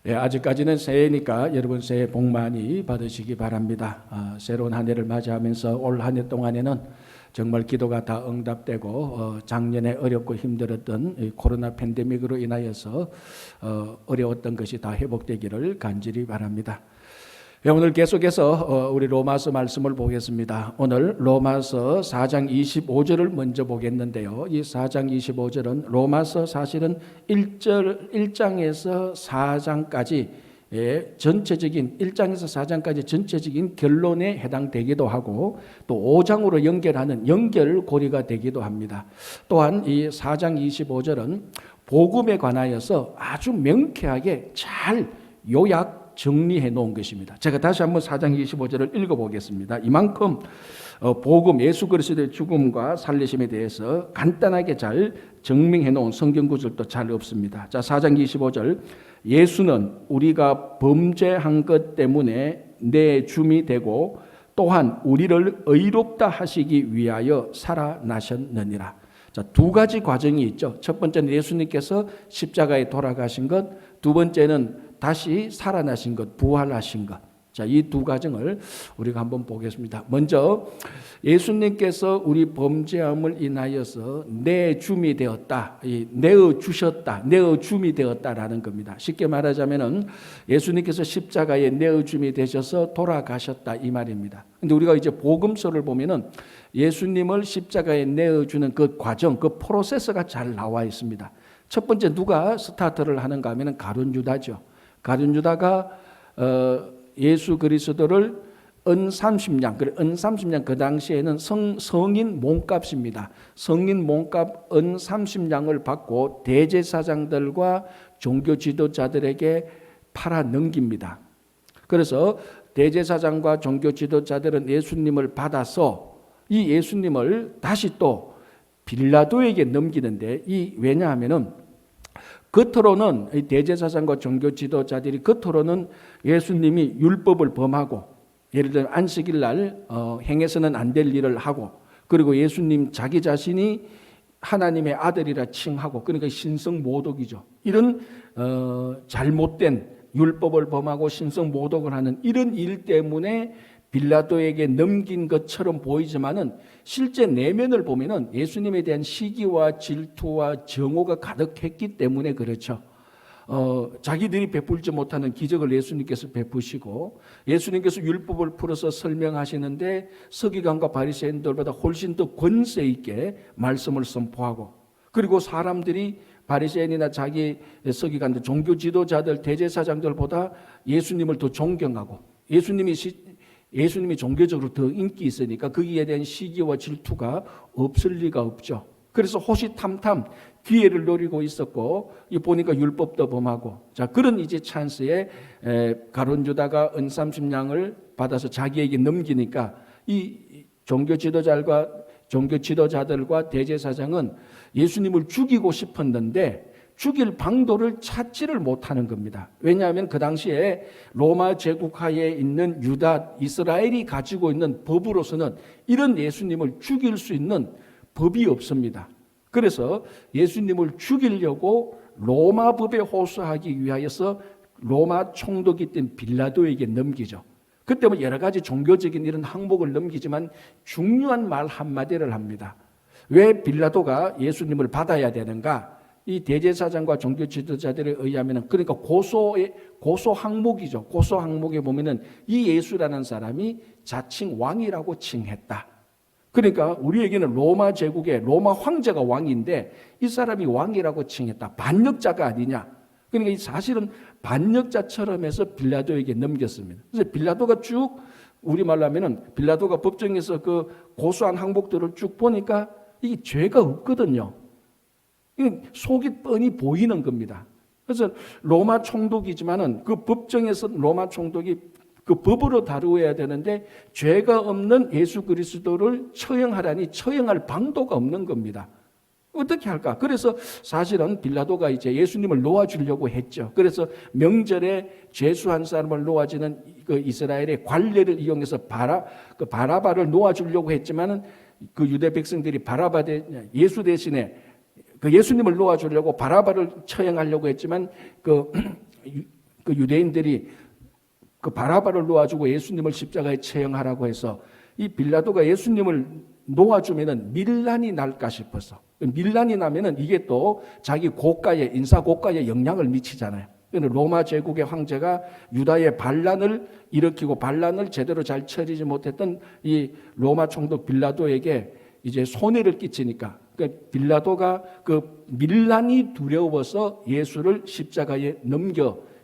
아직까지는 새해니까 여러분 새해 복 많이 받으시기 바랍니다. 새로운 한 해를 맞이하면서 올 한 해 동안에는 정말 기도가 다 응답되고 작년에 어렵고 힘들었던 이 코로나 팬데믹으로 인하여서 어려웠던 것이 다 회복되기를 간절히 바랍니다. 오늘 계속해서 우리 로마서 말씀을 보겠습니다. 오늘 로마서 4장 25절을 먼저 보겠는데요. 이 4장 25절은 로마서 사실은 1장에서 4장까지 전체적인 1장에서 4장까지 전체적인 결론에 해당되기도 하고 또 5장으로 연결하는 연결고리가 되기도 합니다. 또한 이 4장 25절은 복음에 관하여서 아주 명쾌하게 잘 요약 정리해 놓은 것입니다. 제가 다시 한번 4장 25절을 읽어보겠습니다. 이만큼 복음 예수 그리스도의 죽음과 살리심에 대해서 간단하게 잘 증명해 놓은 성경 구절도 잘 없습니다. 자, 4장 25절 예수는 우리가 범죄한 것 때문에 내 줌이 되고 또한 우리를 의롭다 하시기 위하여 살아나셨느니라. 자, 두 가지 과정이 있죠. 첫 번째는 예수님께서 십자가에 돌아가신 것, 두 번째는 다시 살아나신 것, 부활하신 것. 자, 이 두 과정을 우리가 한번 보겠습니다. 먼저 예수님께서 우리 범죄함을 인하여서 내 줌이 되었다, 내어 주셨다, 내어 줌이 되었다라는 겁니다. 쉽게 말하자면은 예수님께서 십자가에 내어 줌이 되셔서 돌아가셨다 이 말입니다. 근데 우리가 이제 복음서를 보면은 예수님을 십자가에 내어 주는 그 과정, 그 프로세스가 잘 나와 있습니다. 첫 번째 누가 스타트를 하는가 하면은 가룟 유다죠. 가룟 유다가 예수 그리스도를 은 30냥, 은 30냥 그 당시에는 성인 몸값입니다. 성인 몸값 은 30냥을 받고 대제사장들과 종교 지도자들에게 팔아 넘깁니다. 그래서 대제사장과 종교 지도자들은 예수님을 받아서 이 예수님을 다시 또 빌라도에게 넘기는데 왜냐하면은 겉으로는 대제사장과 종교 지도자들이 겉으로는 예수님이 율법을 범하고 예를 들면 안식일 날 행해서는 안 될 일을 하고 그리고 예수님 자기 자신이 하나님의 아들이라 칭하고 그러니까 신성모독이죠. 이런 잘못된 율법을 범하고 신성모독을 하는 이런 일 때문에 빌라도에게 넘긴 것처럼 보이지만은 실제 내면을 보면은 예수님에 대한 시기와 질투와 정오가 가득했기 때문에 그렇죠. 자기들이 베풀지 못하는 기적을 예수님께서 베푸시고 예수님께서 율법을 풀어서 설명하시는데 서기관과 바리새인들보다 훨씬 더 권세 있게 말씀을 선포하고 그리고 사람들이 바리새인이나 자기 서기관들, 종교 지도자들, 대제사장들보다 예수님을 더 존경하고 예수님이 종교적으로 더 인기 있으니까 거기에 대한 시기와 질투가 없을 리가 없죠. 그래서 호시탐탐 기회를 노리고 있었고 보니까 율법도 범하고 자 그런 이제 찬스에 가룟 유다가 은 30냥을 받아서 자기에게 넘기니까 이 종교 지도자들과 대제사장은 예수님을 죽이고 싶었는데 죽일 방도를 찾지를 못하는 겁니다. 왜냐하면 그 당시에 로마 제국하에 있는 이스라엘이 가지고 있는 법으로서는 이런 예수님을 죽일 수 있는 법이 없습니다. 그래서 예수님을 죽이려고 로마 법에 호소하기 위하여서 로마 총독이 된 빌라도에게 넘기죠. 그때 뭐 여러 가지 종교적인 이런 항목을 넘기지만 중요한 말 한마디를 합니다. 왜 빌라도가 예수님을 받아야 되는가? 이 대제사장과 종교 지도자들에 의하면 그러니까 고소 항목이죠. 고소 항목에 보면은 이 예수라는 사람이 자칭 왕이라고 칭했다. 그러니까 우리에게는 로마 제국의 로마 황제가 왕인데 이 사람이 왕이라고 칭했다. 반역자가 아니냐. 그러니까 사실은 반역자처럼 해서 빌라도에게 넘겼습니다. 그래서 빌라도가 쭉 우리말로 하면은 빌라도가 법정에서 그 고소한 항목들을 쭉 보니까 이게 죄가 없거든요. 속이 뻔히 보이는 겁니다. 그래서 로마 총독이지만은 그 법정에서 로마 총독이 그 법으로 다루어야 되는데 죄가 없는 예수 그리스도를 처형하라니 처형할 방도가 없는 겁니다. 어떻게 할까? 그래서 사실은 빌라도가 이제 예수님을 놓아주려고 했죠. 그래서 명절에 죄수한 사람을 놓아주는 그 이스라엘의 관례를 이용해서 바라바를 놓아주려고 했지만은 그 유대 백성들이 예수 대신에 그 예수님을 놓아주려고 바라바를 처형하려고 했지만 그 그 유대인들이 그 바라바를 놓아주고 예수님을 십자가에 처형하라고 해서 이 빌라도가 예수님을 놓아주면은 밀란이 날까 싶어서, 밀란이 나면은 이게 또 자기 고가에, 인사 고가에 영향을 미치잖아요. 로마 제국의 황제가 유다의 반란을 일으키고 반란을 제대로 잘 처리지 못했던 이 로마 총독 빌라도에게 이제 손해를 끼치니까 빌라도가 그 밀란이 두려워서 예수를 십자가에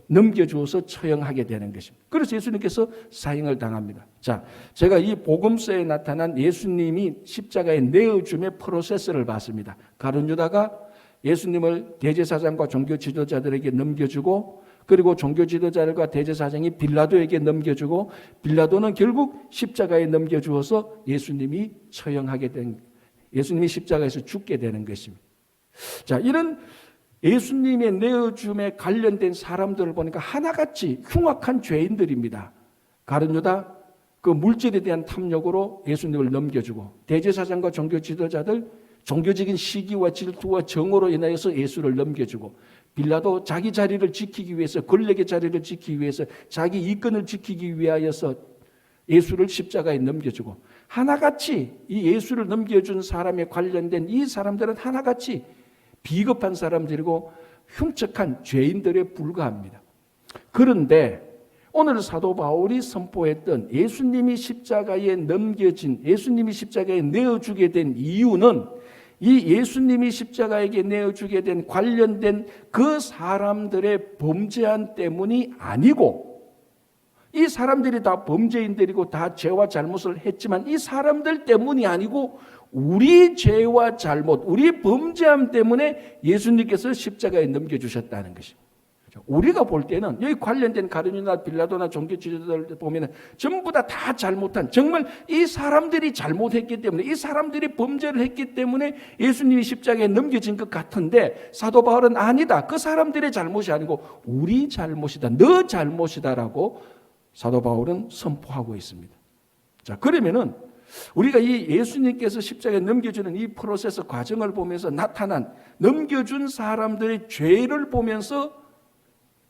넘겨주어서 처형하게 되는 것입니다. 그래서 예수님께서 사형을 당합니다. 자, 제가 이 복음서에 나타난 예수님이 십자가에 내어줌의 프로세스를 봤습니다. 가룟 유다가 예수님을 대제사장과 종교 지도자들에게 넘겨주고, 그리고 종교 지도자들과 대제사장이 빌라도에게 넘겨주고, 빌라도는 결국 십자가에 넘겨주어서 예수님이 예수님이 십자가에서 죽게 되는 것입니다. 자, 이런 예수님의 내어줌에 관련된 사람들을 보니까 하나같이 흉악한 죄인들입니다. 가룟 유다, 그 물질에 대한 탐욕으로 예수님을 넘겨주고, 대제사장과 종교 지도자들 종교적인 시기와 질투와 정오로 인하여서 예수를 넘겨주고, 빌라도 자기 자리를 지키기 위해서, 권력의 자리를 지키기 위해서, 자기 이권을 지키기 위하여서 예수를 십자가에 넘겨주고, 하나같이 이 예수를 넘겨준 사람에 관련된 이 사람들은 하나같이 비겁한 사람들이고 흉측한 죄인들에 불과합니다. 그런데 오늘 사도 바울이 선포했던 예수님이 십자가에 예수님이 십자가에 내어주게 된 이유는, 이 예수님이 십자가에게 내어주게 된 관련된 그 사람들의 범죄한 때문이 아니고, 이 사람들이 다 범죄인들이고 다 죄와 잘못을 했지만 이 사람들 때문이 아니고 우리 죄와 잘못, 우리 범죄함 때문에 예수님께서 십자가에 넘겨주셨다는 것입니다. 우리가 볼 때는 여기 관련된 가룟 유다, 빌라도나 종교 지도자들 보면 전부 다 잘못한, 정말 이 사람들이 잘못했기 때문에, 이 사람들이 범죄를 했기 때문에 예수님이 십자가에 넘겨진 것 같은데, 사도 바울은 아니다, 그 사람들의 잘못이 아니고 우리 잘못이다, 너 잘못이다라고 사도 바울은 선포하고 있습니다. 자, 그러면은 우리가 이 예수님께서 십자가에 넘겨주는 이 프로세스 과정을 보면서 나타난, 넘겨준 사람들의 죄를 보면서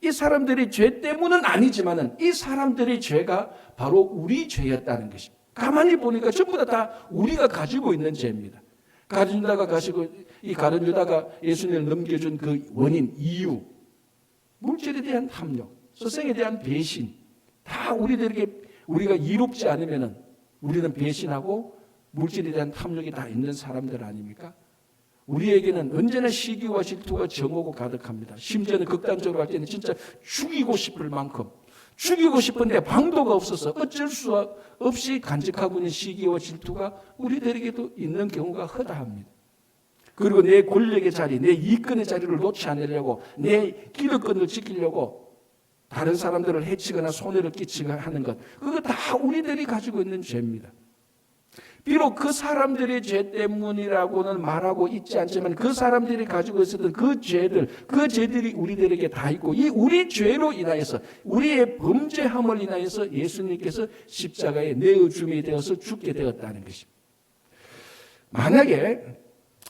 이 사람들의 죄 때문은 아니지만은 이 사람들의 죄가 바로 우리 죄였다는 것입니다. 가만히 보니까 전부 다 우리가 가지고 있는 죄입니다. 가룟 유다가 예수님을 넘겨준 그 원인, 이유, 물질에 대한 탐욕, 서생에 대한 배신, 다 우리가 이롭지 않으면은 우리는 배신하고 물질에 대한 탐욕이 다 있는 사람들 아닙니까? 우리에게는 언제나 시기와 질투가 정오고 가득합니다. 심지어는 극단적으로 할 때는 진짜 죽이고 싶을 만큼, 죽이고 싶은데 방도가 없어서 어쩔 수 없이 간직하고 있는 시기와 질투가 우리들에게도 있는 경우가 허다합니다. 그리고 내 권력의 자리, 내 이권의 자리를 놓지 않으려고, 내 기득권을 지키려고 다른 사람들을 해치거나 손해를 끼치거나 하는 것, 그거 다 우리들이 가지고 있는 죄입니다. 비록 그 사람들의 죄 때문이라고는 말하고 있지 않지만 그 사람들이 가지고 있었던 그 죄들이 우리들에게 다 있고, 이 우리 죄로 인하여서, 우리의 범죄함을 인하여서 예수님께서 십자가에 내어줌이 되어서 죽게 되었다는 것입니다.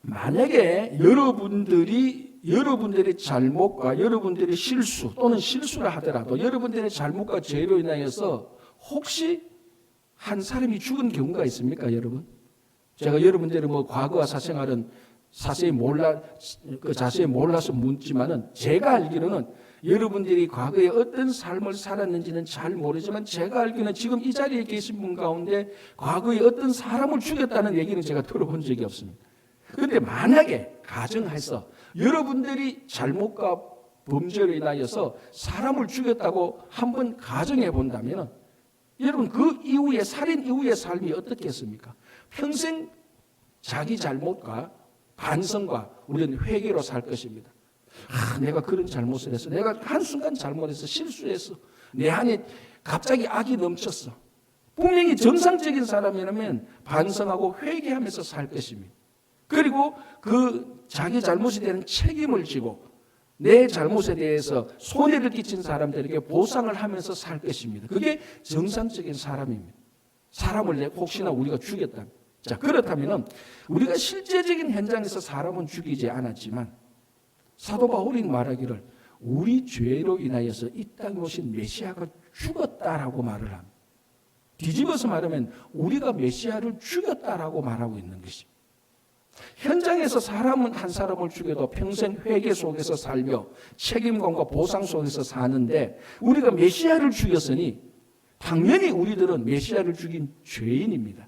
만약에 여러분들의 잘못과 여러분들의 실수, 또는 실수라 하더라도 여러분들의 잘못과 죄로 인하여서 혹시 한 사람이 죽은 경우가 있습니까, 여러분? 제가 여러분들의 과거와 사생활은 자세히 몰라서 묻지만은, 제가 알기로는 여러분들이 과거에 어떤 삶을 살았는지는 잘 모르지만 제가 알기로는 지금 이 자리에 계신 분 가운데 과거에 어떤 사람을 죽였다는 얘기는 제가 들어본 적이 없습니다. 그런데 만약에 가정해서 여러분들이 잘못과 범죄로 인하여서 사람을 죽였다고 한번 가정해 본다면, 여러분 그 이후에, 살인 이후의 삶이 어떻겠습니까? 평생 자기 잘못과 반성과 우리는 회개로 살 것입니다. 내가 그런 잘못을 했어, 내가 한순간 잘못했어, 실수했어, 내 안에 갑자기 악이 넘쳤어. 분명히 정상적인 사람이라면 반성하고 회개하면서 살 것입니다. 그리고 그 자기 잘못에 대한 책임을 지고 내 잘못에 대해서 손해를 끼친 사람들에게 보상을 하면서 살 것입니다. 그게 정상적인 사람입니다. 사람을 혹시나 우리가 죽였다. 자, 그렇다면 우리가 실제적인 현장에서 사람은 죽이지 않았지만 사도 바울이 말하기를 우리 죄로 인하여서 이 땅에 오신 메시아가 죽었다라고 말을 합니다. 뒤집어서 말하면 우리가 메시아를 죽였다라고 말하고 있는 것입니다. 현장에서 사람은 한 사람을 죽여도 평생 회개 속에서 살며 책임감과 보상 속에서 사는데 우리가 메시아를 죽였으니 당연히 우리들은 메시아를 죽인 죄인입니다.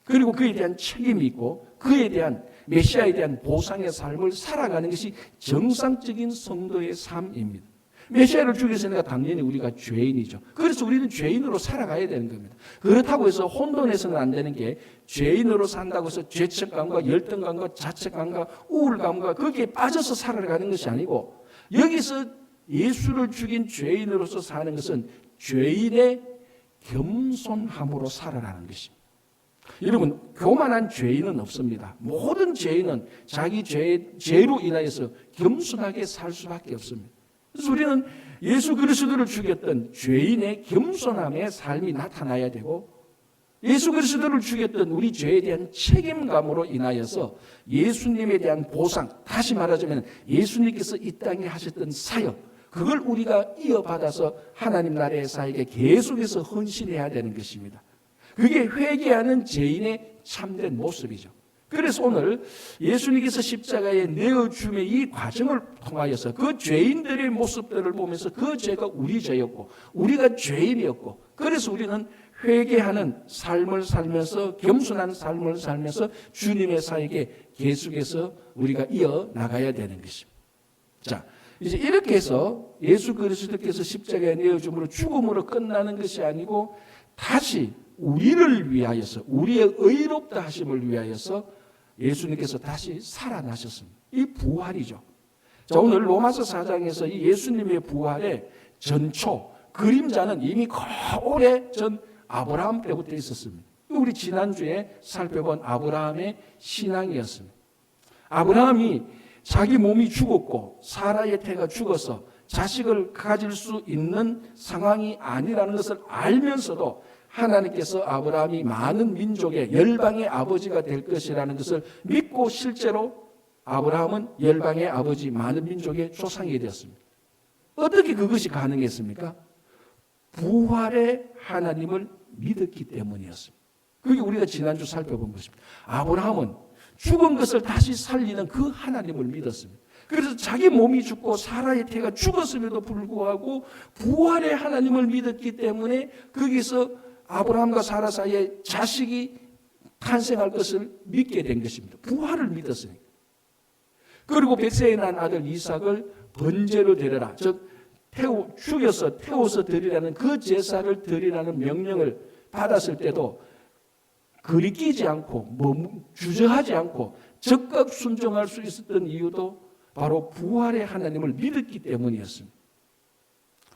그리고 그에 대한 책임이 있고 그에 대한 메시아에 대한 보상의 삶을 살아가는 것이 정상적인 성도의 삶입니다. 메시아를 죽였으니까 당연히 우리가 죄인이죠. 그래서 우리는 죄인으로 살아가야 되는 겁니다. 그렇다고 해서 혼돈해서는 안 되는 게 죄인으로 산다고 해서 죄책감과 열등감과 자책감과 우울감과 거기에 빠져서 살아가는 것이 아니고 여기서 예수를 죽인 죄인으로서 사는 것은 죄인의 겸손함으로 살아가는 것입니다. 여러분, 교만한 죄인은 없습니다. 모든 죄인은 자기 죄로 인하여서 겸손하게 살 수밖에 없습니다. 그래서 우리는 예수 그리스도를 죽였던 죄인의 겸손함의 삶이 나타나야 되고 예수 그리스도를 죽였던 우리 죄에 대한 책임감으로 인하여서 예수님에 대한 보상, 다시 말하자면 예수님께서 이 땅에 하셨던 사역, 그걸 우리가 이어받아서 하나님 나라의 사역에 계속해서 헌신해야 되는 것입니다. 그게 회개하는 죄인의 참된 모습이죠. 그래서 오늘 예수님께서 십자가에 내어줌의 이 과정을 통하여서 그 죄인들의 모습들을 보면서 그 죄가 우리 죄였고 우리가 죄인이었고 그래서 우리는 회개하는 삶을 살면서 겸손한 삶을 살면서 주님의 사역에 계속해서 우리가 이어나가야 되는 것입니다. 자, 이제 이렇게 해서 예수 그리스도께서 십자가에 내어줌으로 죽음으로 끝나는 것이 아니고 다시 우리를 위하여서 우리의 의롭다 하심을 위하여서 예수님께서 다시 살아나셨습니다. 이 부활이죠. 자, 오늘 로마서 4장에서 이 예수님의 부활의 전초 그림자는 이미 오래 전 아브라함 때부터 있었습니다. 우리 지난주에 살펴본 아브라함의 신앙이었습니다. 아브라함이 자기 몸이 죽었고 사라의 태가 죽어서 자식을 가질 수 있는 상황이 아니라는 것을 알면서도 하나님께서 아브라함이 많은 민족의 열방의 아버지가 될 것이라는 것을 믿고 실제로 아브라함은 열방의 아버지 많은 민족의 조상이 되었습니다. 어떻게 그것이 가능했습니까? 부활의 하나님을 믿었기 때문이었습니다. 그게 우리가 지난주 살펴본 것입니다. 아브라함은 죽은 것을 다시 살리는 그 하나님을 믿었습니다. 그래서 자기 몸이 죽고 사라의 태가 죽었음에도 불구하고 부활의 하나님을 믿었기 때문에 거기서 아브라함과 사라 사이에 자식이 탄생할 것을 믿게 된 것입니다. 부활을 믿었으니까. 그리고 백세에 난 아들 이삭을 번제로 드려라. 즉 죽여서 태워서 드리라는 그 제사를 드리라는 명령을 받았을 때도 거리끼지 않고 주저하지 않고 적극 순종할 수 있었던 이유도 바로 부활의 하나님을 믿었기 때문이었습니다.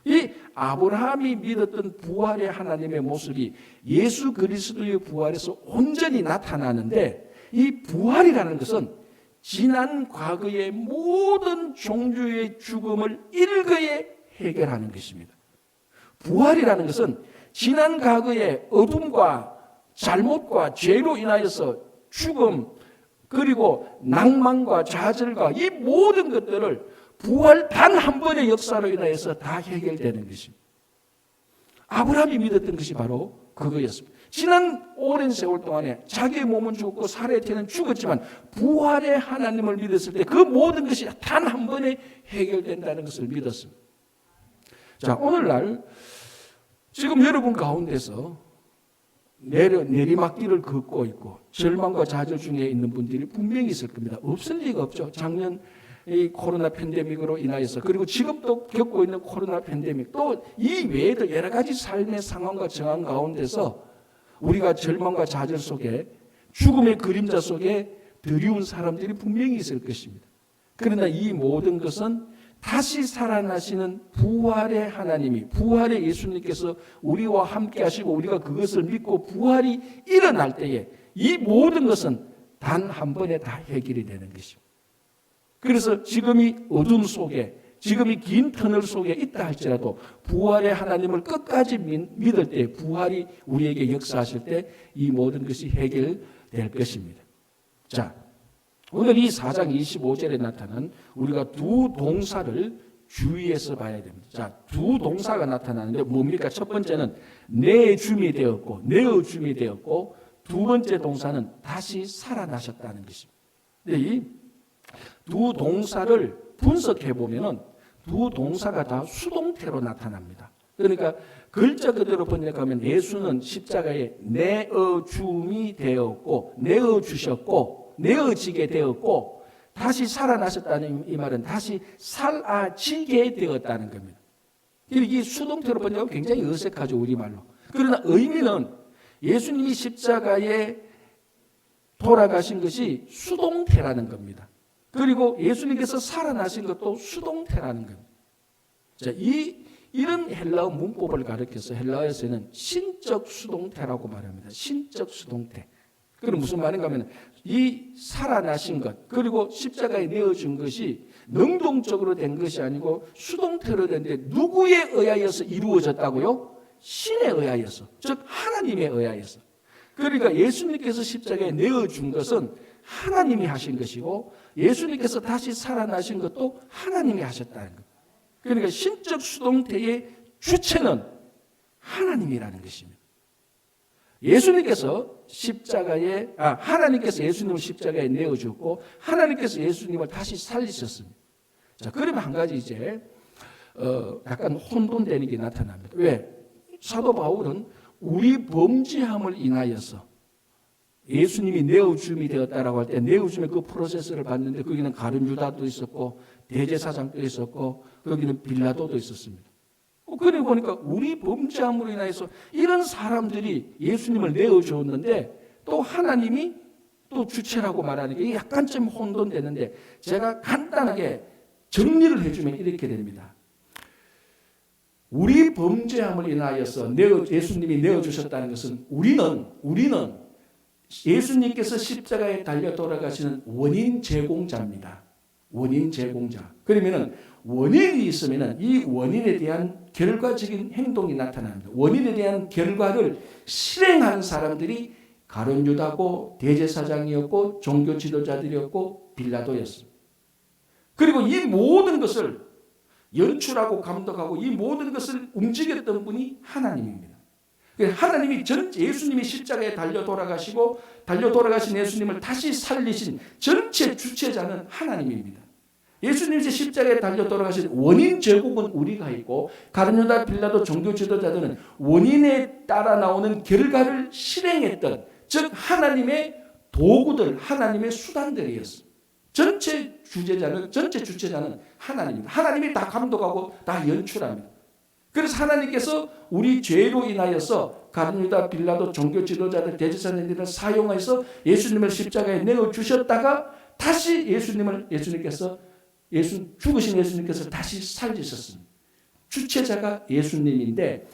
이 아브라함이 믿었던 부활의 하나님의 모습이 예수 그리스도의 부활에서 온전히 나타나는데 이 부활이라는 것은 지난 과거의 모든 종류의 죽음을 일거에 해결하는 것입니다. 부활이라는 것은 지난 과거의 어둠과 잘못과 죄로 인하여서 죽음 그리고 낭만과 좌절과 이 모든 것들을 부활 단 한 번의 역사로 인하여서 다 해결되는 것입니다. 아브라함이 믿었던 것이 바로 그거였습니다. 지난 오랜 세월 동안에 자기의 몸은 죽었고 살아의 태는 죽었지만 부활의 하나님을 믿었을 때 그 모든 것이 단 한 번에 해결된다는 것을 믿었습니다. 자, 오늘날 지금 여러분 가운데서 내리막길을 걷고 있고 절망과 좌절 중에 있는 분들이 분명히 있을 겁니다. 없을 리가 없죠. 작년 이 코로나 팬데믹으로 인하여서 그리고 지금도 겪고 있는 코로나 팬데믹 또 이 외에도 여러 가지 삶의 상황과 정황 가운데서 우리가 절망과 좌절 속에 죽음의 그림자 속에 드리운 사람들이 분명히 있을 것입니다. 그러나 이 모든 것은 다시 살아나시는 부활의 하나님이 부활의 예수님께서 우리와 함께 하시고 우리가 그것을 믿고 부활이 일어날 때에 이 모든 것은 단 한 번에 다 해결이 되는 것입니다. 그래서 지금이 어둠 속에 지금이 긴 터널 속에 있다 할지라도 부활의 하나님을 끝까지 믿을 때 부활이 우리에게 역사하실 때 이 모든 것이 해결될 것입니다. 자, 오늘 이 4장 25절에 나타난 우리가 두 동사를 주의해서 봐야 됩니다. 자, 두 동사가 나타나는데 뭡니까? 첫 번째는 내 줌이 되었고 내어 줌이 되었고 두 번째 동사는 다시 살아나셨다는 것입니다. 이 두 동사를 분석해 보면은 두 동사가 다 수동태로 나타납니다. 그러니까 글자 그대로 번역하면 예수는 십자가에 내어 줌이 되었고 내어 주셨고 내어지게 되었고 다시 살아나셨다는 이 말은 다시 살아지게 되었다는 겁니다. 이 수동태로 번역하면 굉장히 어색하죠, 우리말로. 그러나 의미는 예수님이 십자가에 돌아가신 것이 수동태라는 겁니다. 그리고 예수님께서 살아나신 것도 수동태라는 겁니다. 자, 이런 헬라어 문법을 가르쳐서 헬라어에서는 신적 수동태라고 말합니다. 신적 수동태. 그럼 무슨 말인가 하면 이 살아나신 것 그리고 십자가에 내어준 것이 능동적으로 된 것이 아니고 수동태로 됐는데 누구에 의하여서 이루어졌다고요? 신에 의하여서, 즉 하나님에 의하여서. 그러니까 예수님께서 십자가에 내어준 것은 하나님이 하신 것이고 예수님께서 다시 살아나신 것도 하나님이 하셨다는 것. 그러니까 신적 수동태의 주체는 하나님이라는 것입니다. 예수님께서 하나님께서 예수님을 십자가에 내어주었고 하나님께서 예수님을 다시 살리셨습니다. 자, 그러면 한 가지 이제 약간 혼돈되는 게 나타납니다. 왜? 사도 바울은 우리 범죄함을 인하여서 예수님이 내어줌이 되었다라고 할 때 내어줌의 그 프로세스를 봤는데 거기는 가룟 유다도 있었고 대제사장도 있었고 거기는 빌라도도 있었습니다. 그래 보니까 우리 범죄함으로 인해서 이런 사람들이 예수님을 내어주었는데 또 하나님이 또 주체라고 말하니까 이게 약간 좀 혼돈되는데 제가 간단하게 정리를 해주면 이렇게 됩니다. 우리 범죄함을 인하여서 예수님이 내어주셨다는 것은 우리는 예수님께서 십자가에 달려 돌아가시는 원인 제공자입니다. 원인 제공자. 그러면은 원인이 있으면은 이 원인에 대한 결과적인 행동이 나타납니다. 원인에 대한 결과를 실행하는 사람들이 가룟 유다고 대제사장이었고 종교 지도자들이었고 빌라도였습니다. 그리고 이 모든 것을 연출하고 감독하고 이 모든 것을 움직였던 분이 하나님입니다. 하나님이 예수님이 십자가에 달려 돌아가신 예수님을 다시 살리신 전체 주체자는 하나님입니다. 예수님이 십자가에 달려 돌아가신 원인 제공은 우리가 있고 가룟 유다 빌라도 종교 지도자들은 원인에 따라 나오는 결과를 실행했던 즉 하나님의 도구들, 하나님의 수단들이었습니다. 전체 주체자는 하나님입니다. 하나님이 다 감독하고 다 연출합니다. 그래서 하나님께서 우리 죄로 인하여서 가룟 유다 빌라도 종교 지도자들 대제사장들을 사용해서 예수님을 십자가에 내어 주셨다가 다시 예수님께서 죽으신 예수님께서 다시 살리셨습니다. 주체자가 예수님인데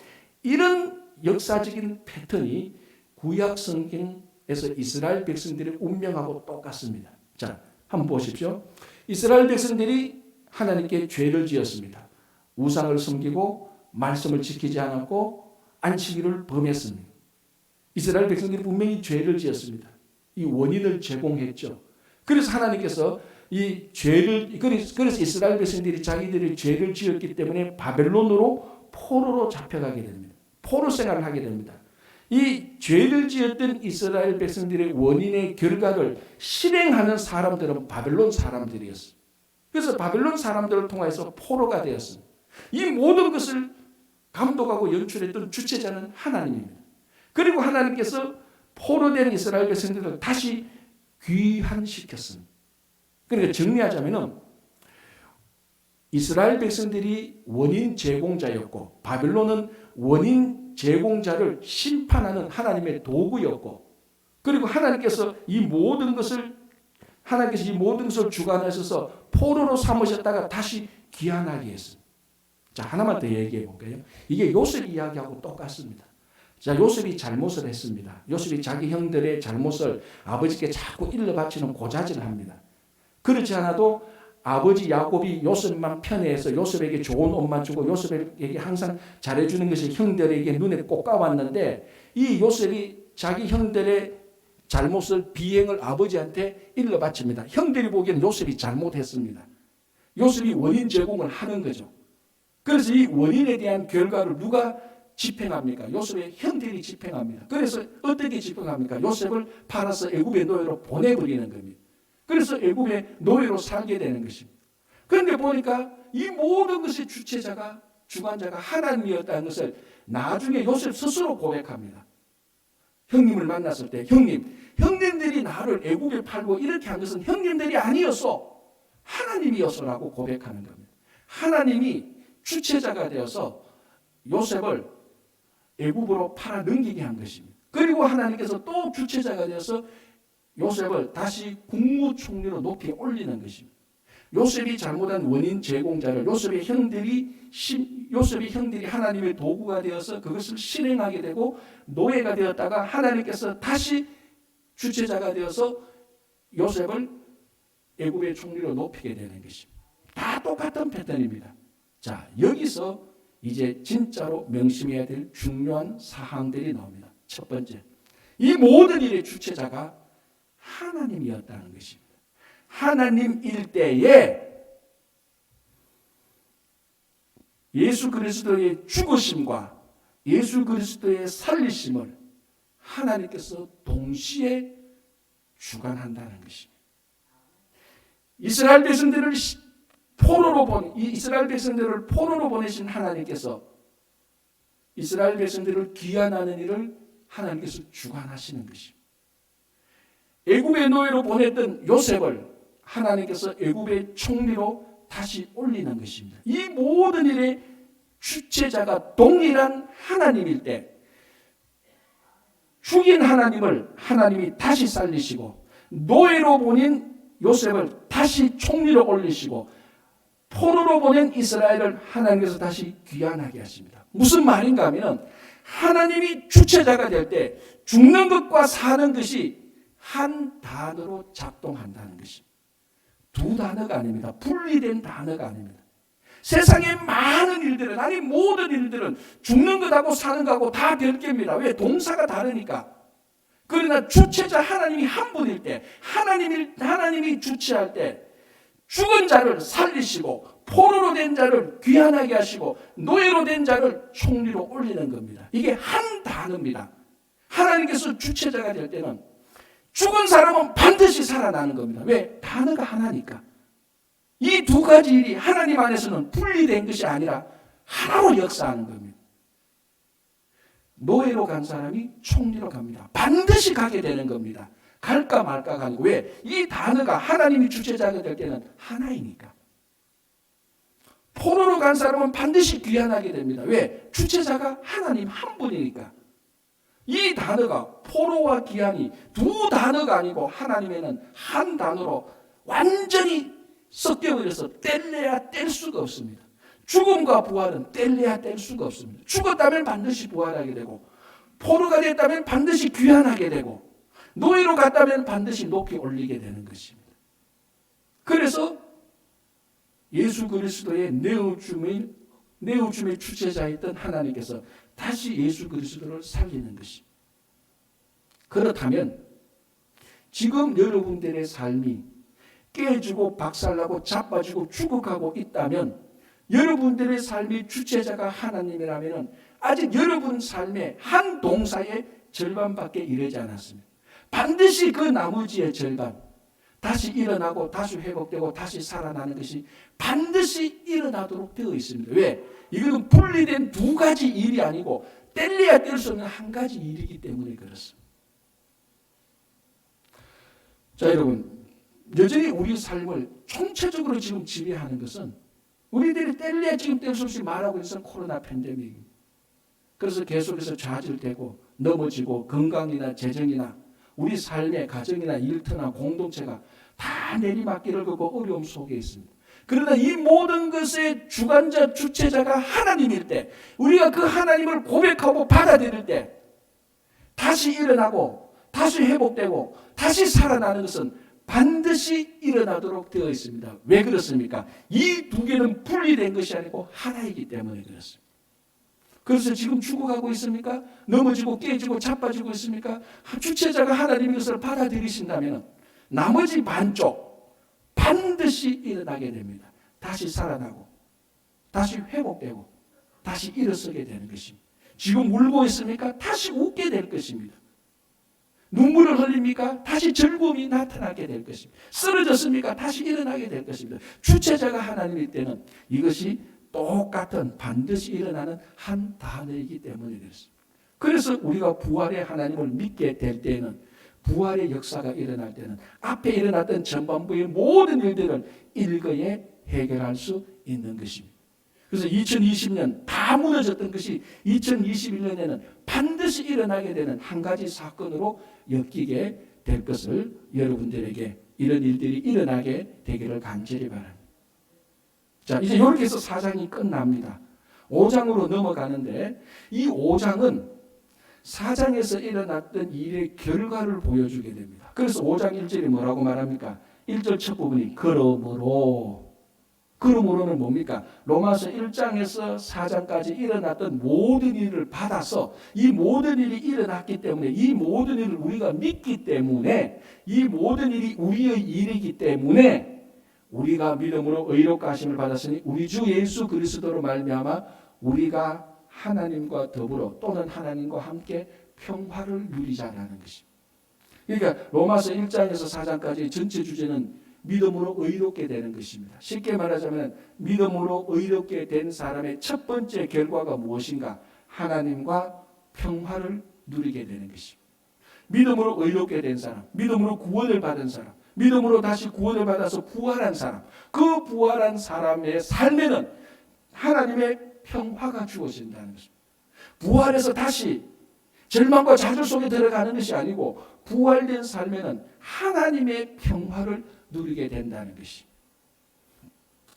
이런 역사적인 패턴이 구약 성경에서 이스라엘 백성들의 운명하고 똑같습니다. 자, 한번 보십시오. 이스라엘 백성들이 하나님께 죄를 지었습니다. 우상을 섬기고 말씀을 지키지 않았고 안식일을 범했습니다. 이스라엘 백성들이 분명히 죄를 지었습니다. 이 원인을 제공했죠. 그래서 하나님께서 이 죄를 그래서 이스라엘 백성들이 자기들이 죄를 지었기 때문에 바벨론으로 포로로 잡혀가게 됩니다. 포로 생활을 하게 됩니다. 이 죄를 지었던 이스라엘 백성들의 원인의 결과를 실행하는 사람들은 바벨론 사람들이었어요. 그래서 바벨론 사람들을 통해서 포로가 되었습니다. 이 모든 것을 감독하고 연출했던 주체자는 하나님입니다. 그리고 하나님께서 포로된 이스라엘 백성들을 다시 귀환시켰습니다. 그러니까 정리하자면 이스라엘 백성들이 원인 제공자였고 바벨론은 원인 제공자를 심판하는 하나님의 도구였고 그리고 하나님께서 이 모든 것을 주관하셔서 포로로 삼으셨다가 다시 귀환하게 했습니다. 자, 하나만 더 얘기해 볼게요. 이게 요셉 이야기하고 똑같습니다. 자, 요셉이 잘못을 했습니다. 요셉이 자기 형들의 잘못을 아버지께 자꾸 일러 바치는 고자질을 합니다. 그렇지 않아도 아버지 야곱이 요셉만 편애해서 요셉에게 좋은 옷만 주고 요셉에게 항상 잘해주는 것이 형들에게 눈에 꼭 까왔는데 이 요셉이 자기 형들의 잘못을 비행을 아버지한테 일러 바칩니다. 형들이 보기에는 요셉이 잘못했습니다. 요셉이 원인 제공을 하는 거죠. 그래서 이 원인에 대한 결과를 누가 집행합니까? 요셉의 형들이 집행합니다. 그래서 어떻게 집행합니까? 요셉을 팔아서 애굽의 노예로 보내버리는 겁니다. 그래서 애굽의 노예로 살게 되는 것입니다. 그런데 보니까 이 모든 것의 주체자가, 주관자가 하나님이었다는 것을 나중에 요셉 스스로 고백합니다. 형님을 만났을 때, 형님들이 나를 애굽에 팔고 이렇게 한 것은 형님들이 아니었어, 하나님이었어라고 고백하는 겁니다. 하나님이 주체자가 되어서 요셉을 애굽으로 팔아 넘기게 한 것입니다. 그리고 하나님께서 또 주체자가 되어서 요셉을 다시 국무총리로 높이 올리는 것입니다. 요셉이 잘못한 원인 제공자를 요셉의 형들이 하나님의 도구가 되어서 그것을 실행하게 되고 노예가 되었다가 하나님께서 다시 주체자가 되어서 요셉을 애굽의 총리로 높이게 되는 것입니다. 다 똑같은 패턴입니다. 자, 여기서 이제 진짜로 명심해야 될 중요한 사항들이 나옵니다. 첫 번째, 이 모든 일의 주체자가 하나님이었다는 것입니다. 하나님일 때에 예수 그리스도의 죽으심과 예수 그리스도의 살리심을 하나님께서 동시에 주관한다는 것입니다. 이스라엘 백성들을 포로로 보내신 하나님께서 이스라엘 백성들을 귀환하는 일을 하나님께서 주관하시는 것입니다. 애굽의 노예로 보냈던 요셉을 하나님께서 애굽의 총리로 다시 올리는 것입니다. 이 모든 일의 주체자가 동일한 하나님일 때 죽인 하나님을 하나님이 다시 살리시고 노예로 보낸 요셉을 다시 총리로 올리시고 포로로 보낸 이스라엘을 하나님께서 다시 귀환하게 하십니다. 무슨 말인가 하면 하나님이 주체자가 될 때 죽는 것과 사는 것이 한 단어로 작동한다는 것입니다. 두 단어가 아닙니다. 분리된 단어가 아닙니다. 세상의 많은 일들은, 아니 모든 일들은 죽는 것하고 사는 것하고 다 별개입니다. 왜? 동사가 다르니까. 그러나 주체자 하나님이 한 분일 때, 하나님이 주체할 때 죽은 자를 살리시고 포로로 된 자를 귀환하게 하시고 노예로 된 자를 총리로 올리는 겁니다. 이게 한 단어입니다. 하나님께서 주체자가 될 때는 죽은 사람은 반드시 살아나는 겁니다. 왜? 단어가 하나니까. 이 두 가지 일이 하나님 안에서는 분리된 것이 아니라 하나로 역사하는 겁니다. 노예로 간 사람이 총리로 갑니다. 반드시 가게 되는 겁니다. 갈까 말까가 아니고. 왜? 이 단어가 하나님이 주체자가 될 때는 하나이니까. 포로로 간 사람은 반드시 귀환하게 됩니다. 왜? 주체자가 하나님 한 분이니까. 이 단어가 포로와 귀환이 두 단어가 아니고 하나님에는 한 단어로 완전히 섞여버려서 뗄래야 뗄 수가 없습니다. 죽음과 부활은 뗄래야 뗄 수가 없습니다. 죽었다면 반드시 부활하게 되고 포로가 됐다면 반드시 귀환하게 되고 노예로 갔다면 반드시 높이 올리게 되는 것입니다. 그래서 예수 그리스도의 내어줌의 주체자였던 하나님께서 다시 예수 그리스도를 살리는 것입니다. 그렇다면 지금 여러분들의 삶이 깨지고 박살나고 자빠지고 죽어가고 있다면 여러분들의 삶의 주체자가 하나님이라면 아직 여러분 삶의 한 동사의 절반밖에 이르지 않았습니다. 반드시 그 나머지의 절반 다시 일어나고 다시 회복되고 다시 살아나는 것이 반드시 일어나도록 되어 있습니다. 왜? 이거는 분리된 두 가지 일이 아니고 뗄래야 뗄 수 없는 한 가지 일이기 때문에 그렇습니다. 자, 여러분, 여전히 우리 삶을 총체적으로 지금 지배하는 것은 우리들이 뗄래야 지금 뗄 수 없이 말하고 있는 코로나 팬데믹입니다. 그래서 계속해서 좌절되고 넘어지고 건강이나 재정이나 우리 삶의 가정이나 일터나 공동체가 다 내리막길을 걷고 어려움 속에 있습니다. 그러나 이 모든 것의 주관자, 주체자가 하나님일 때 우리가 그 하나님을 고백하고 받아들일 때 다시 일어나고 다시 회복되고 다시 살아나는 것은 반드시 일어나도록 되어 있습니다. 왜 그렇습니까? 이 두 개는 분리된 것이 아니고 하나이기 때문에 그렇습니다. 그래서 지금 죽어가고 있습니까? 넘어지고 깨지고 자빠지고 있습니까? 주체자가 하나님의 것을 받아들이신다면 나머지 반쪽 반드시 일어나게 됩니다. 다시 살아나고 다시 회복되고 다시 일어서게 되는 것입니다. 지금 울고 있습니까? 다시 웃게 될 것입니다. 눈물을 흘립니까? 다시 즐거움이 나타나게 될 것입니다. 쓰러졌습니까? 다시 일어나게 될 것입니다. 주체자가 하나님일 때는 이것이 똑같은 반드시 일어나는 한 단어이기 때문에 그렇습니다. 그래서 우리가 부활의 하나님을 믿게 될 때에는 부활의 역사가 일어날 때는 앞에 일어났던 전반부의 모든 일들을 일거에 해결할 수 있는 것입니다. 그래서 2020년 다 무너졌던 것이 2021년에는 반드시 일어나게 되는 한 가지 사건으로 엮이게 될 것을 여러분들에게 이런 일들이 일어나게 되기를 간절히 바랍니다. 자, 이제 이렇게 해서 4장이 끝납니다. 5장으로 넘어가는데 이 5장은 4장에서 일어났던 일의 결과를 보여주게 됩니다. 그래서 5장 1절이 뭐라고 말합니까? 1절 첫 부분이 그러므로는 뭡니까? 로마서 1장에서 4장까지 일어났던 모든 일을 받아서 이 모든 일이 일어났기 때문에 이 모든 일을 우리가 믿기 때문에 이 모든 일이 우리의 일이기 때문에 우리가 믿음으로 의롭게 하심을 받았으니 우리 주 예수 그리스도로 말미암아 우리가 하나님과 더불어 또는 하나님과 함께 평화를 누리자라는 것입니다. 그러니까 로마서 1장에서 4장까지 전체 주제는 믿음으로 의롭게 되는 것입니다. 쉽게 말하자면 믿음으로 의롭게 된 사람의 첫 번째 결과가 무엇인가? 하나님과 평화를 누리게 되는 것입니다. 믿음으로 의롭게 된 사람, 믿음으로 구원을 받은 사람, 믿음으로 다시 구원을 받아서 부활한 사람, 그 부활한 사람의 삶에는 하나님의 평화가 주어진다는 것입니다. 부활해서 다시 절망과 좌절 속에 들어가는 것이 아니고 부활된 삶에는 하나님의 평화를 누리게 된다는 것입니다.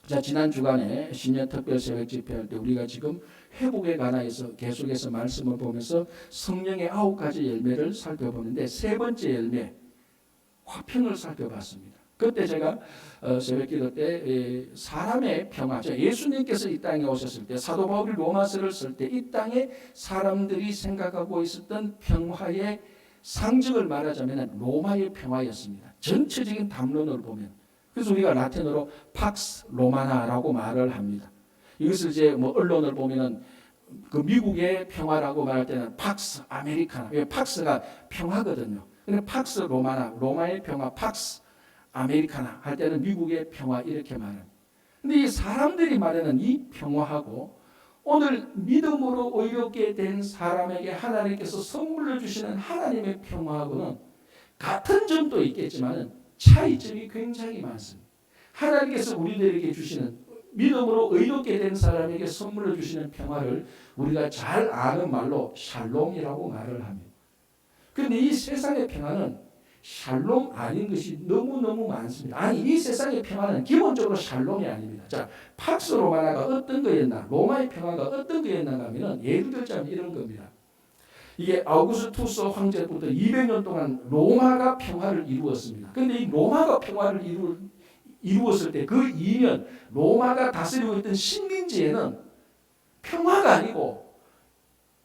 자, 지난 주간에 신년 특별 새벽 집회할 때 우리가 지금 회복에 관해서 계속해서 말씀을 보면서 성령의 9가지 열매를 살펴보는데 세 번째 열매 화평을 살펴봤습니다. 그때 제가 새벽기도 때 사람의 평화, 예수님께서 이 땅에 오셨을 때 사도 바울이 로마서를 쓸 때 이 땅에 사람들이 생각하고 있었던 평화의 상징을 말하자면 로마의 평화였습니다. 전체적인 담론을 보면. 그래서 우리가 라틴어로 팍스 로마나라고 말을 합니다. 이것을 이제 뭐 언론을 보면은 그 미국의 평화라고 말할 때는 팍스 아메리카나. 왜 팍스가 평화거든요. 근데 팍스 로마나, 로마의 평화, 팍스 아메리카나 할 때는 미국의 평화 이렇게 말합니다. 근데 이 사람들이 말하는 이 평화하고 오늘 믿음으로 의롭게 된 사람에게 하나님께서 선물을 주시는 하나님의 평화하고는 같은 점도 있겠지만 차이점이 굉장히 많습니다. 하나님께서 우리들에게 주시는 믿음으로 의롭게 된 사람에게 선물을 주시는 평화를 우리가 잘 아는 말로 샬롬이라고 말을 합니다. 그런데 이 세상의 평화는 샬롬 아닌 것이 너무너무 많습니다. 아니, 이 세상의 평화는 기본적으로 샬롬이 아닙니다. 자, 팍스 로마나가 어떤 거였나? 로마의 평화가 어떤 거였나 하면 예를 들자면 이런 겁니다. 이게 아우구스투스 황제부터 200년 동안 로마가 평화를 이루었습니다. 그런데 이 로마가 평화를 이루었을 때 그 이면 로마가 다스리고 있던 식민지에는 평화가 아니고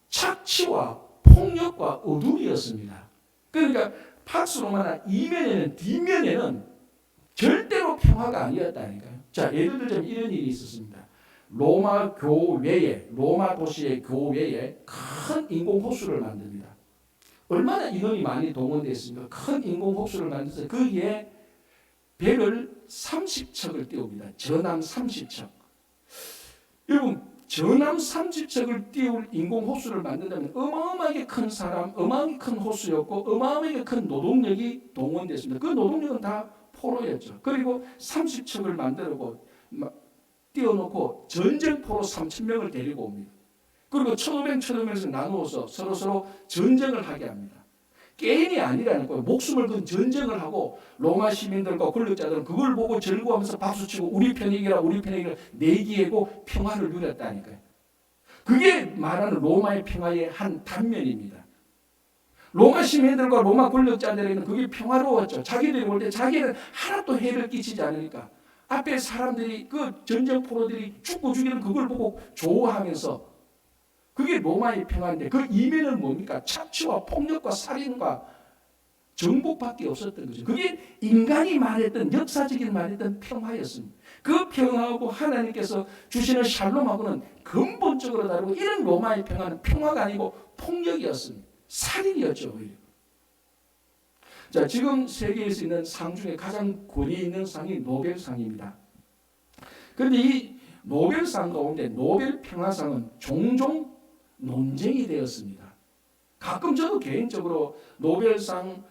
착취와 폭력과 어둠이었습니다. 그러니까 팍스 로마나 이면에는 뒷면에는 절대로 평화가 아니었다니까요. 자, 예를 들자면 이런 일이 있었습니다. 로마 교외에, 로마 도시의 교외에 큰 인공호수를 만듭니다. 얼마나 인원이 많이 동원됐습니까? 큰 인공호수를 만들어서 거기에 배를 30척을 띄웁니다. 전함 30척. 여러분, 전함 30척을 띄울 인공호수를 만든다면 어마어마하게 큰 사람, 어마어마하게 큰 호수였고 어마어마하게 큰 노동력이 동원됐습니다. 그 노동력은 다 포로였죠. 그리고 30척을 만들고 띄워놓고 전쟁포로 3,000명을 데리고 옵니다. 그리고 1,500에서 나누어서 서로 전쟁을 하게 합니다. 게임이 아니라는 거예요. 목숨을 건 전쟁을 하고 로마 시민들과 권력자들은 그걸 보고 즐거워하면서 박수치고 우리 편이기라 내기하고 평화를 누렸다니까요. 그게 말하는 로마의 평화의 한 단면입니다. 로마 시민들과 로마 권력자들에게는 그게 평화로웠죠. 자기들이 볼 때 자기는 하나도 해를 끼치지 않으니까 앞에 사람들이 그 전쟁포로들이 죽고 죽이는 그걸 보고 좋아하면서 그게 로마의 평화인데 그 이면은 뭡니까? 착취와 폭력과 살인과 정복밖에 없었던 거죠. 그게 인간이 말했던 역사적인 말했던 평화였습니다. 그 평화하고 하나님께서 주시는 샬롬하고는 근본적으로 다르고 이런 로마의 평화는 평화가 아니고 폭력이었습니다. 살인이었죠. 오히려. 자, 지금 세계에서 있는 상 중에 가장 권위 있는 상이 노벨상입니다. 그런데 이 노벨상 가운데 노벨 평화상은 종종 논쟁이 되었습니다. 가끔 저도 개인적으로 노벨상을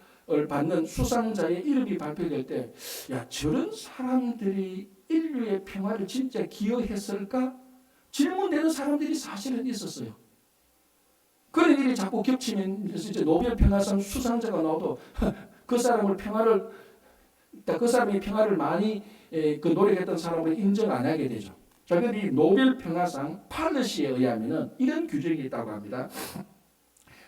받는 수상자의 이름이 발표될 때, 야, 저런 사람들이 인류의 평화를 진짜 기여했을까? 질문되는 사람들이 사실은 있었어요. 그런 일이 자꾸 겹치면 이제 노벨 평화상 수상자가 나와도 그 사람을 그 사람이 평화를 많이 그 노력했던 사람을 인정 안 하게 되죠. 자, 그런데 이 노벨 평화상 팔러시에 의하면은 이런 규정이 있다고 합니다.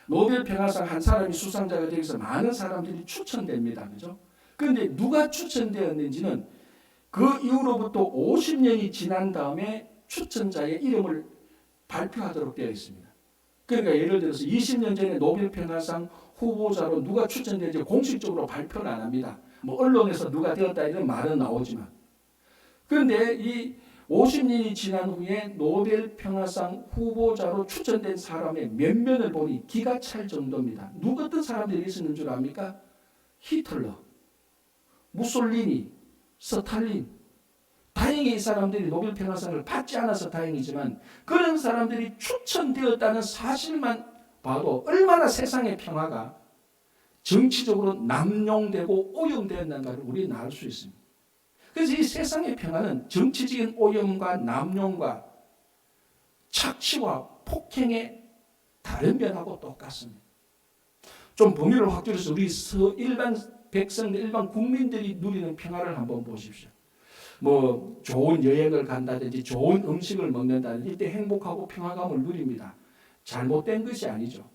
노벨 평화상 한 사람이 수상자가 되어서 많은 사람들이 추천됩니다. 그죠? 그런데 누가 추천되었는지는 그 이후로부터 50년이 지난 다음에 추천자의 이름을 발표하도록 되어 있습니다. 그러니까 예를 들어서 20년 전에 노벨 평화상 후보자로 누가 추천되는지 공식적으로 발표를 안 합니다. 뭐 언론에서 누가 되었다 이런 말은 나오지만. 그런데 이 50년이 지난 후에 노벨 평화상 후보자로 추천된 사람의 면면을 보니 기가 찰 정도입니다. 누구 어떤 사람들이 있었는 줄 압니까? 히틀러, 무솔리니, 스탈린. 다행히 이 사람들이 노벨 평화상을 받지 않아서 다행이지만 그런 사람들이 추천되었다는 사실만 봐도 얼마나 세상의 평화가 정치적으로 남용되고 오염되었다는 것을 우리는 알 수 있습니다. 그래서 이 세상의 평화는 정치적인 오염과 남용과 착취와 폭행의 다른 면하고 똑같습니다. 좀 범위를 확 줄여서 우리 일반 백성들, 일반 국민들이 누리는 평화를 한번 보십시오. 뭐 좋은 여행을 간다든지 좋은 음식을 먹는다든지 이때 행복하고 평화감을 누립니다. 잘못된 것이 아니죠.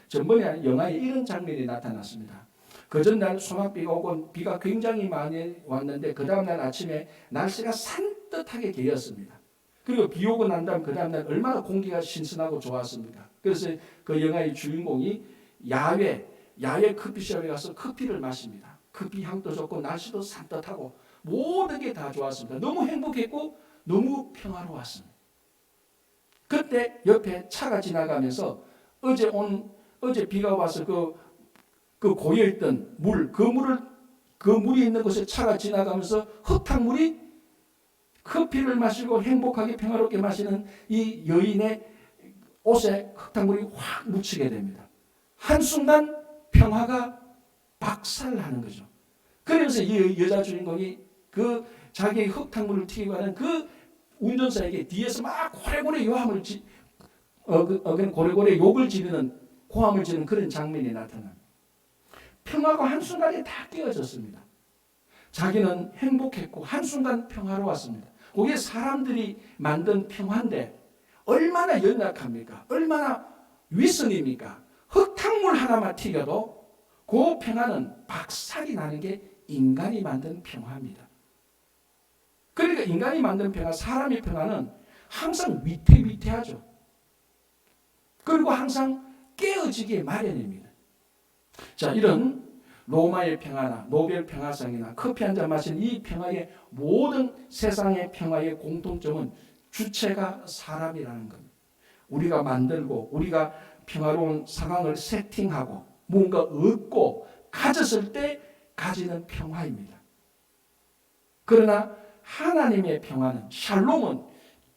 전번에 영화에 이런 장면이 나타났습니다. 그 전날 소낙비가 오고 비가 굉장히 많이 왔는데 그 다음날 아침에 날씨가 산뜻하게 개었습니다. 그리고 비 오고 난 다음 그 다음날 얼마나 공기가 신선하고 좋았습니까? 그래서 그 영화의 주인공이 야외 커피숍에 가서 커피를 마십니다. 커피 향도 좋고 날씨도 산뜻하고 모든 게 다 좋았습니다. 너무 행복했고 너무 평화로웠습니다. 그때 옆에 차가 지나가면서 어제 비가 와서 그 고여있던 그 물이 있는 곳에 차가 지나가면서 흙탕물이 커피를 마시고 행복하게 평화롭게 마시는 이 여인의 옷에 흙탕물이 확 묻히게 됩니다. 한순간 평화가 박살나는 거죠. 그러면서 이 여자 주인공이 그 자기의 흙탕물을 튀기고 하는 그 운전사에게 뒤에서 막 고래고래 고래고래 욕을 지르는 고함을 지르는 그런 장면이 나타납니다. 평화가 한순간에 다 깨어졌습니다. 자기는 행복했고 한순간 평화로웠습니다. 그게 사람들이 만든 평화인데 얼마나 연약합니까? 얼마나 위선입니까? 흙탕물 하나만 튀겨도 그 평화는 박살이 나는 게 인간이 만든 평화입니다. 그러니까 인간이 만든 평화, 사람의 평화는 항상 위태위태하죠. 그리고 항상 깨어지기에 마련입니다. 자, 이런 로마의 평화나 노벨 평화상이나 커피 한 잔 마시는 이 평화의 모든 세상의 평화의 공통점은 주체가 사람이라는 겁니다. 우리가 만들고 우리가 평화로운 상황을 세팅하고 뭔가 얻고 가졌을 때 가지는 평화입니다. 그러나 하나님의 평화는 샬롬은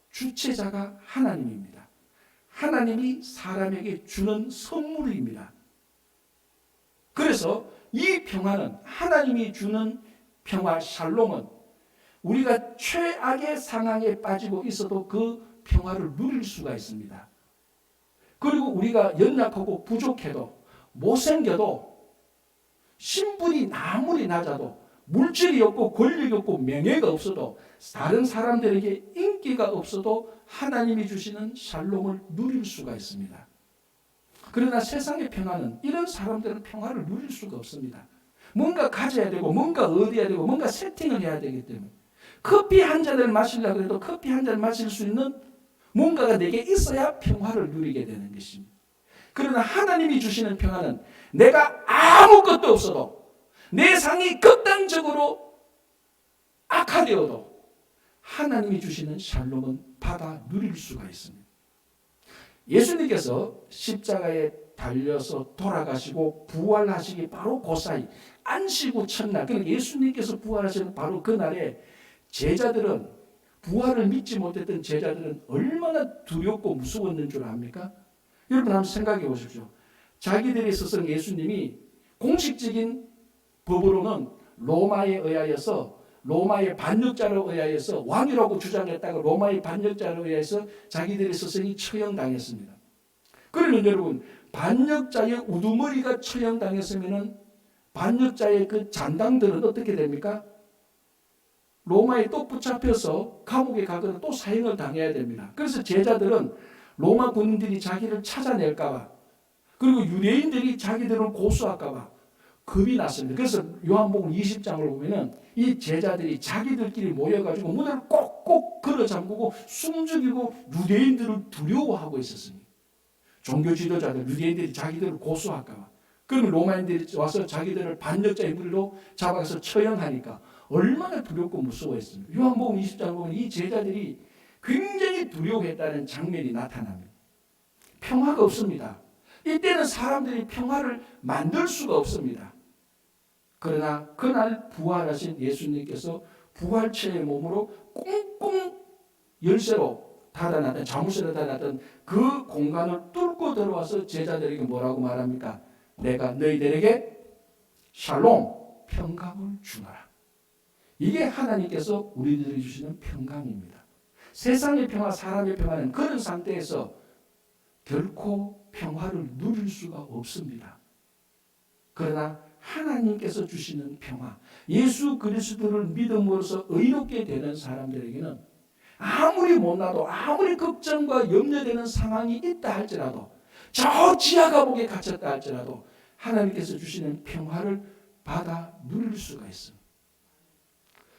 주체자가 하나님입니다. 하나님이 사람에게 주는 선물입니다. 그래서 이 평화는 하나님이 주는 평화 샬롬은 우리가 최악의 상황에 빠지고 있어도 그 평화를 누릴 수가 있습니다. 그리고 우리가 연약하고 부족해도 못생겨도 신분이 아무리 낮아도 물질이 없고 권력이 없고 명예가 없어도 다른 사람들에게 인기가 없어도 하나님이 주시는 샬롬을 누릴 수가 있습니다. 그러나 세상의 평화는 이런 사람들은 평화를 누릴 수가 없습니다. 뭔가 가져야 되고 뭔가 얻어야 되고 뭔가 세팅을 해야 되기 때문에 커피 한 잔을 마시려고 해도 커피 한 잔 마실 수 있는 뭔가가 내게 있어야 평화를 누리게 되는 것입니다. 그러나 하나님이 주시는 평화는 내가 아무것도 없어도 내 상이 극단적으로 악화되어도 하나님이 주시는 샬롬은 받아 누릴 수가 있습니다. 예수님께서 십자가에 달려서 돌아가시고 부활하시기 바로 그 사이 안식 후 첫날, 그러니까 예수님께서 부활하시는 바로 그날에 제자들은, 부활을 믿지 못했던 제자들은 얼마나 두렵고 무서웠는 줄 압니까? 여러분 한번 생각해 보십시오. 자기들의 스승 예수님이 공식적인 법으로는 로마에 의하여서, 로마의 반역자로 의하여서 왕이라고 주장했다가 로마의 반역자로 의해서 자기들의 스승이 처형당했습니다. 그러면 여러분, 반역자의 우두머리가 처형당했으면 반역자의 그 잔당들은 어떻게 됩니까? 로마에 또 붙잡혀서 감옥에 가거나 또 사형을 당해야 됩니다. 그래서 제자들은 로마 군인들이 자기를 찾아낼까 봐, 그리고 유대인들이 자기들을 고소할까 봐 겁이 났습니다. 그래서 요한복음 20장을 보면은 이 제자들이 자기들끼리 모여가지고 문을 꼭꼭 걸어 잠그고 숨죽이고 유대인들을 두려워하고 있었습니다. 종교 지도자들, 유대인들이 자기들을 고소할까 봐. 그러면 로마인들이 와서 자기들을 반역자의 무리로 잡아서 처형하니까 얼마나 두렵고 무서워했습니까? 요한복음 20장 보면 이 제자들이 굉장히 두려워했다는 장면이 나타납니다. 평화가 없습니다. 이때는 사람들이 평화를 만들 수가 없습니다. 그러나 그날 부활하신 예수님께서 부활체의 몸으로 꽁꽁 열쇠로 닫아놨던, 자물쇠로 닫아놨던 그 공간을 뚫고 들어와서 제자들에게 뭐라고 말합니까? 내가 너희들에게 샬롬, 평강을 주노라. 이게 하나님께서 우리들에게 주시는 평강입니다. 세상의 평화, 사람의 평화는 그런 상태에서 결코 평화를 누릴 수가 없습니다. 그러나 하나님께서 주시는 평화, 예수 그리스도를 믿음으로써 의롭게 되는 사람들에게는 아무리 못나도, 아무리 걱정과 염려되는 상황이 있다 할지라도, 저 지하 감옥에 갇혔다 할지라도 하나님께서 주시는 평화를 받아 누릴 수가 있습니다.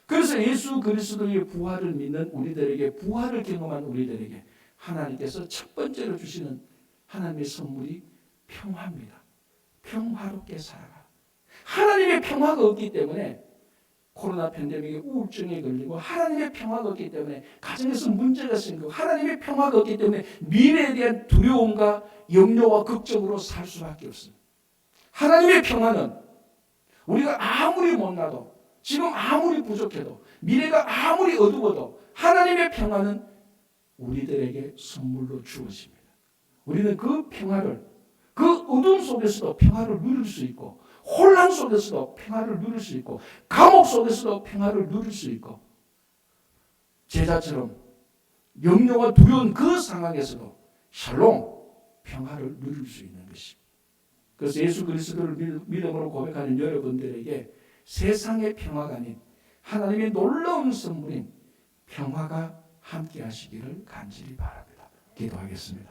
그래서 예수 그리스도의 부활을 믿는 우리들에게, 부활을 경험한 우리들에게 하나님께서 첫 번째로 주시는 하나님의 선물이 평화입니다. 평화롭게 살아가. 하나님의 평화가 없기 때문에 코로나 팬데믹에 우울증에 걸리고, 하나님의 평화가 없기 때문에 가정에서 문제가 생기고, 하나님의 평화가 없기 때문에 미래에 대한 두려움과 염려와 걱정으로 살 수밖에 없습니다. 하나님의 평화는 우리가 아무리 못나도, 지금 아무리 부족해도, 미래가 아무리 어두워도 하나님의 평화는 우리들에게 선물로 주어집니다. 우리는 그 평화를, 그 어둠 속에서도 평화를 누릴 수 있고, 혼란 속에서도 평화를 누릴 수 있고, 감옥 속에서도 평화를 누릴 수 있고, 제자처럼 염려와 두려운 그 상황에서도 샬롬, 평화를 누릴 수 있는 것입니다. 그래서 예수 그리스도를 믿음으로 고백하는 여러분들에게 세상의 평화가 아닌 하나님의 놀라운 선물인 평화가 함께 하시기를 간절히 바랍니다. 기도하겠습니다.